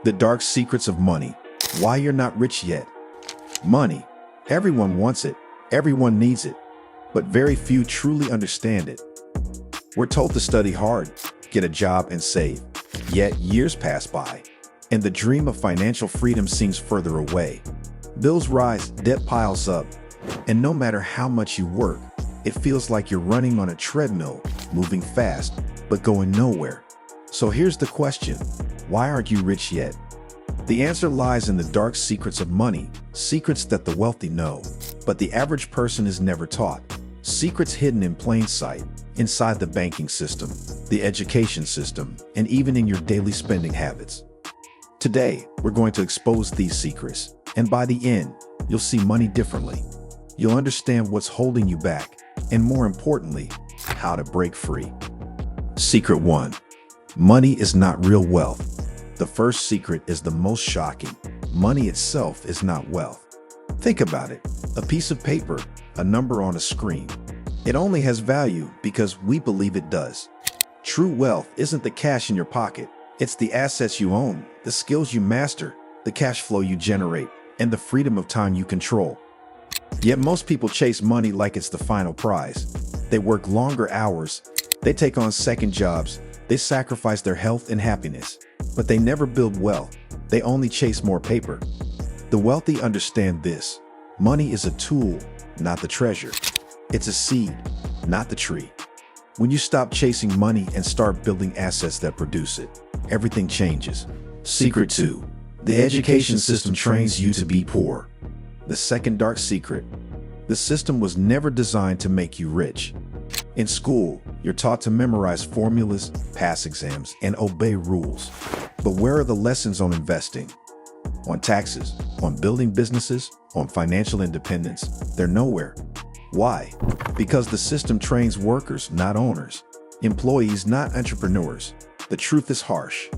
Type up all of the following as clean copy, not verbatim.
The dark secrets of money. Why you're not rich yet. Money. Everyone wants it. Everyone needs it. But very few truly understand it. We're told to study hard, get a job, and save. Yet years pass by, and the dream of financial freedom seems further away. Bills rise, debt piles up, and no matter how much you work, it feels like you're running on a treadmill, moving fast, but going nowhere. So here's the question: why aren't you rich yet? The answer lies in the dark secrets of money, secrets that the wealthy know, but the average person is never taught. Secrets hidden in plain sight, inside the banking system, the education system, and even in your daily spending habits. Today, we're going to expose these secrets, and by the end, you'll see money differently. You'll understand what's holding you back, and more importantly, how to break free. Secret 1. Money is not real wealth. The first secret is the most shocking. Money itself is not wealth. Think about it. A piece of paper, a number on a screen. It only has value because we believe it does. True wealth isn't the cash in your pocket. It's the assets you own, the skills you master, the cash flow you generate, and the freedom of time you control. Yet most people chase money like it's the final prize. They work longer hours, they take on second jobs, they sacrifice their health and happiness, but they never build wealth. They only chase more paper. The wealthy understand this. Money is a tool, not the treasure. It's a seed, not the tree. When you stop chasing money and start building assets that produce it, everything changes. Secret 2. The education system trains you to be poor. The second dark secret. The system was never designed to make you rich. In school, you're taught to memorize formulas, pass exams, and obey rules. But where are the lessons on investing? On taxes? On building businesses? On financial independence? They're nowhere. Why? Because the system trains workers, not owners. Employees, not entrepreneurs. The truth is harsh.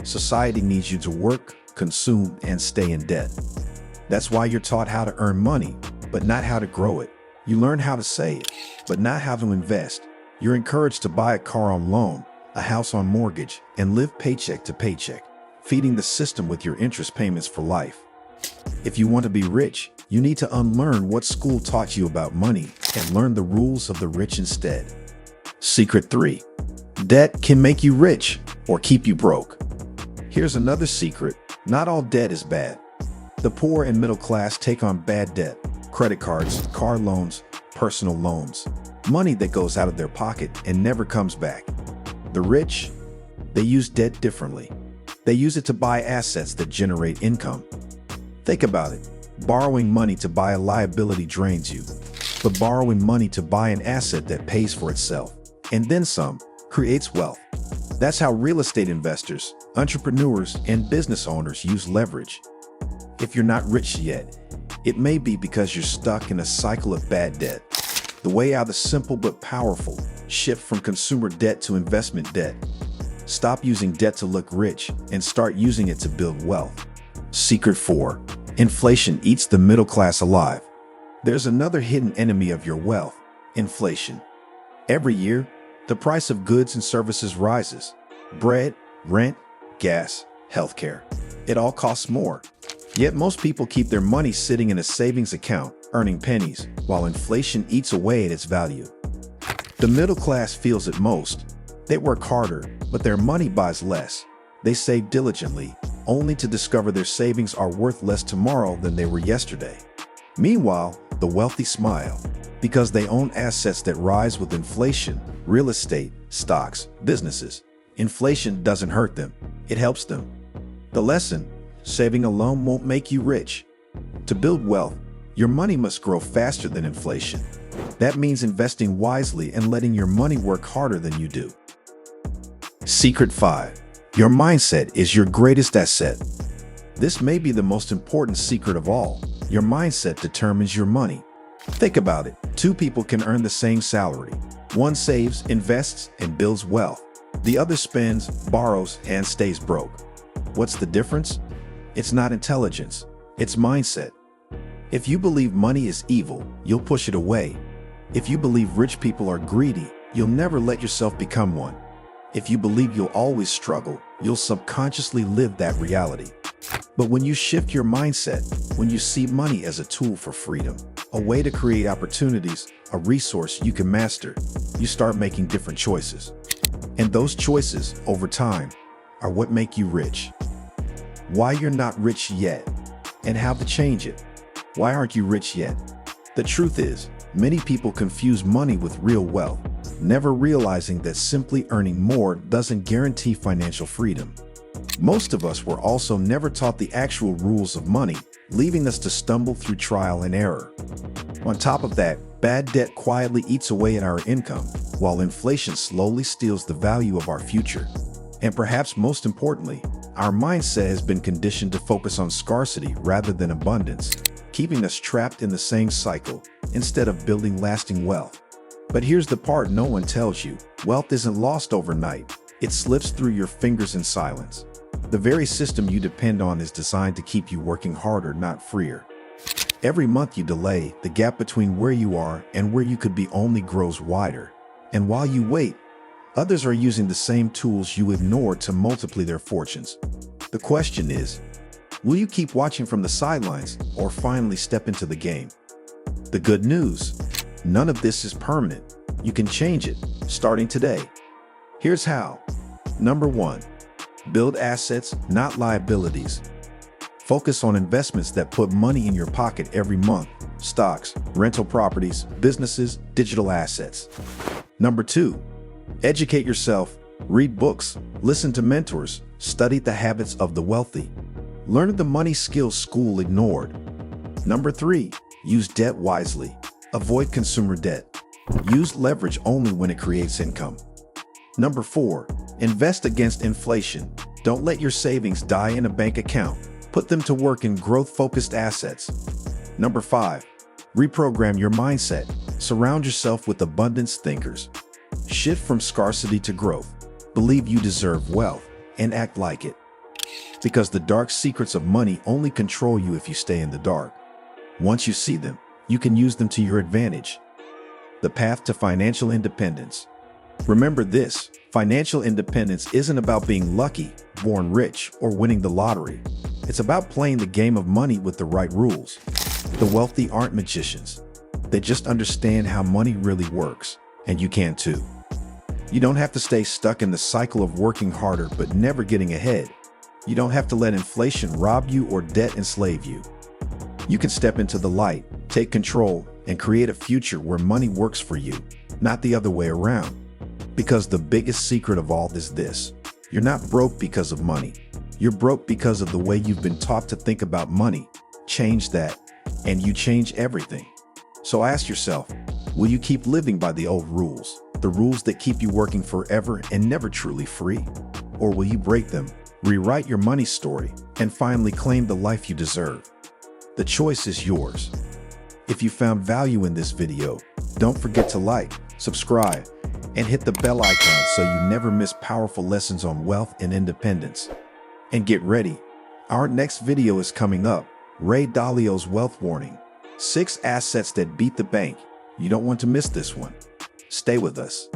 Society needs you to work, consume, and stay in debt. That's why you're taught how to earn money, but not how to grow it. You learn how to save, but not how to invest. You're encouraged to buy a car on loan, a house on mortgage, and live paycheck to paycheck, feeding the system with your interest payments for life. If you want to be rich, you need to unlearn what school taught you about money and learn the rules of the rich instead. Secret 3. Debt can make you rich or keep you broke. Here's another secret. Not all debt is bad. The poor and middle class take on bad debt. Credit cards, car loans, personal loans. Money that goes out of their pocket and never comes back. The rich, they use debt differently. They use it to buy assets that generate income. Think about it. Borrowing money to buy a liability drains you, but borrowing money to buy an asset that pays for itself, and then some, creates wealth. That's how real estate investors, entrepreneurs, and business owners use leverage. If you're not rich yet, it may be because you're stuck in a cycle of bad debt. The way out is simple but powerful. Shift from consumer debt to investment debt. Stop using debt to look rich and start using it to build wealth. Secret 4. Inflation eats the middle class alive. There's another hidden enemy of your wealth: inflation. Every year, the price of goods and services rises. Bread, rent, gas, healthcare. It all costs more. Yet most people keep their money sitting in a savings account, earning pennies, while inflation eats away at its value. The middle class feels it most. They work harder, but their money buys less. They save diligently, only to discover their savings are worth less tomorrow than they were yesterday. Meanwhile, the wealthy smile, because they own assets that rise with inflation: real estate, stocks, businesses. Inflation doesn't hurt them, it helps them. The lesson: saving alone won't make you rich. To build wealth, your money must grow faster than inflation. That means investing wisely and letting your money work harder than you do. Secret 5. Your mindset is your greatest asset. This may be the most important secret of all. Your mindset determines your money. Think about it. Two people can earn the same salary. One saves, invests, and builds wealth. The other spends, borrows, and stays broke. What's the difference? It's not intelligence, it's mindset. If you believe money is evil, you'll push it away. If you believe rich people are greedy, you'll never let yourself become one. If you believe you'll always struggle, you'll subconsciously live that reality. But when you shift your mindset, when you see money as a tool for freedom, a way to create opportunities, a resource you can master, you start making different choices. And those choices, over time, are what make you rich. Why you're not rich yet, and how to change it. Why aren't you rich yet? The truth is, many people confuse money with real wealth, never realizing that simply earning more doesn't guarantee financial freedom. Most of us were also never taught the actual rules of money, leaving us to stumble through trial and error. On top of that, bad debt quietly eats away at our income, while inflation slowly steals the value of our future. And perhaps most importantly, our mindset has been conditioned to focus on scarcity rather than abundance, keeping us trapped in the same cycle instead of building lasting wealth. But here's the part no one tells you: wealth isn't lost overnight. It slips through your fingers in silence. The very system you depend on is designed to keep you working harder, not freer. Every month you delay, the gap between where you are and where you could be only grows wider. And while you wait, others are using the same tools you ignored to multiply their fortunes. The question is, will you keep watching from the sidelines or finally step into the game? The good news: none of this is permanent. You can change it, starting today. Here's how. Number 1. Build assets, not liabilities. Focus on investments that put money in your pocket every month: stocks, rental properties, businesses, digital assets. Number 2. Educate yourself. Read books, listen to mentors, study the habits of the wealthy. Learn the money skills school ignored. Number 3. Use debt wisely. Avoid consumer debt. Use leverage only when it creates income. Number 4. Invest against inflation. Don't let your savings die in a bank account. Put them to work in growth-focused assets. Number 5. Reprogram your mindset. Surround yourself with abundance thinkers. Shift from scarcity to growth. Believe you deserve wealth and act like it. Because the dark secrets of money only control you if you stay in the dark. Once you see them, you can use them to your advantage. The path to financial independence. Remember this: financial independence isn't about being lucky, born rich, or winning the lottery. It's about playing the game of money with the right rules. The wealthy aren't magicians. They just understand how money really works, and you can too. You don't have to stay stuck in the cycle of working harder but never getting ahead. You don't have to let inflation rob you or debt enslave you. You can step into the light, take control, and create a future where money works for you, not the other way around. Because the biggest secret of all is this: you're not broke because of money. You're broke because of the way you've been taught to think about money. Change that, and you change everything. So ask yourself, will you keep living by the old rules, the rules that keep you working forever and never truly free? Or will you break them, rewrite your money story, and finally claim the life you deserve? The choice is yours. If you found value in this video, don't forget to like, subscribe, and hit the bell icon so you never miss powerful lessons on wealth and independence. And get ready, our next video is coming up: Ray Dalio's Wealth Warning. 6 assets that beat the bank. You don't want to miss this one. Stay with us.